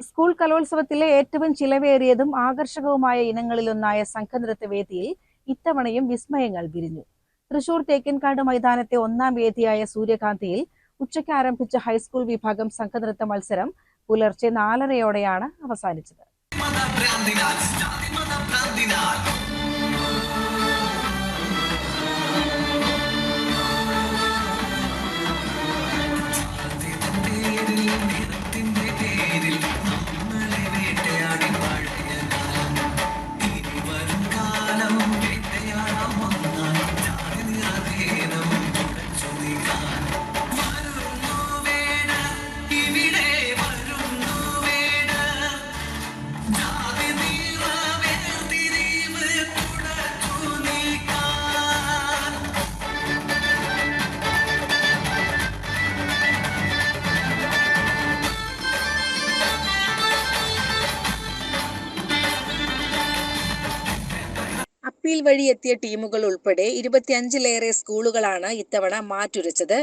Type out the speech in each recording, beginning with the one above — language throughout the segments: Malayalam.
സ്കൂൾ കലോത്സവത്തിലെ ഏറ്റവും ചിലവേറിയതും ആകർഷകവുമായ ഇനങ്ങളിലൊന്നായ സംഘനൃത്തവേദിയിൽ ഇത്തവണയും വിസ്മയങ്ങൾ വിരിഞ്ഞു. തൃശൂർ തേക്കിൻകാട് മൈതാനത്തെ ഒന്നാം വേദിയായ സൂര്യകാന്തിയിൽ ഉച്ചയ്ക്ക് ആരംഭിച്ച ഹൈസ്കൂൾ വിഭാഗം സംഘനൃത്ത മത്സരം പുലർച്ചെ 4:30 അവസാനിച്ചത്. അപ്പീൽ വഴി എത്തിയ ടീമുകൾ ഉൾപ്പെടെ 25-ലേറെ സ്കൂളുകളാണ് ഇത്തവണ മാറ്റുരച്ചത്.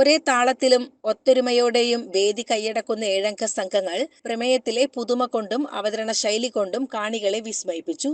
ഒരേ താളത്തിലും ഒത്തൊരുമയോടെയും വേദി കൈയടക്കുന്ന 7-അംഗ സംഘങ്ങൾ പ്രമേയത്തിലെ പുതുമ കൊണ്ടും അവതരണ ശൈലി കൊണ്ടും കാണികളെ വിസ്മയിപ്പിച്ചു.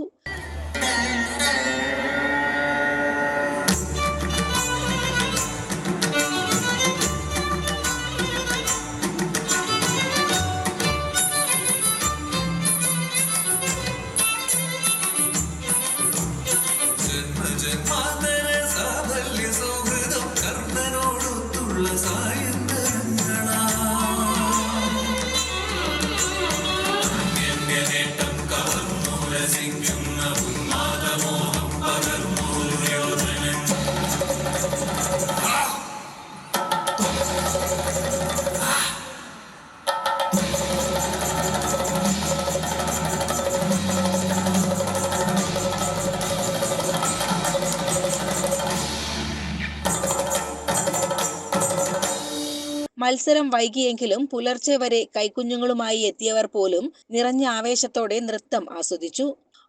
മത്സരം വൈകിയെങ്കിലും പുലർച്ചെ വരെ കൈക്കുഞ്ഞുങ്ങളുമായി എത്തിയവർ പോലും നിറഞ്ഞ ആവേശത്തോടെ നൃത്തം ആസ്വദിച്ചു.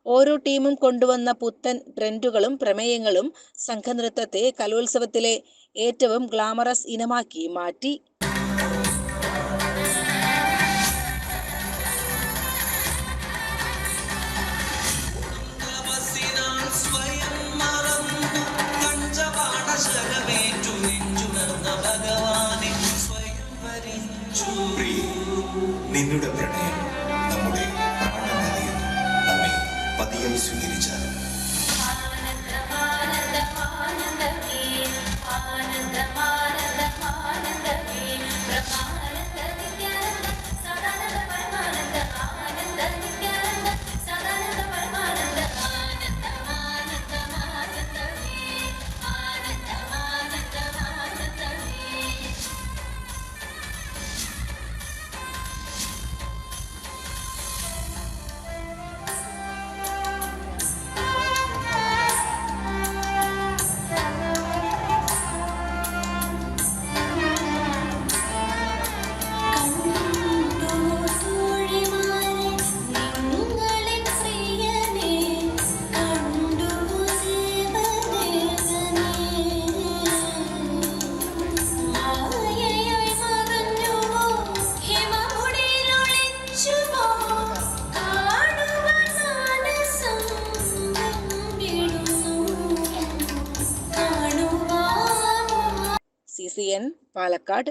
ഓരോ ടീമും കൊണ്ടുവന്ന പുത്തൻ ട്രെൻഡുകളും പ്രമേയങ്ങളും സംഘനൃത്തത്തെ കലോത്സവത്തിലെ ഏറ്റവും ഗ്ലാമറസ് ഇനമാക്കി മാറ്റി. നിന്നുടെ പ്രണയം നമ്മുടെ പ്രാണനറിയുന്നു, നമ്മെ പതിയായി സ്വീകരിച്ചാൽ CCN പാലക്കാട്.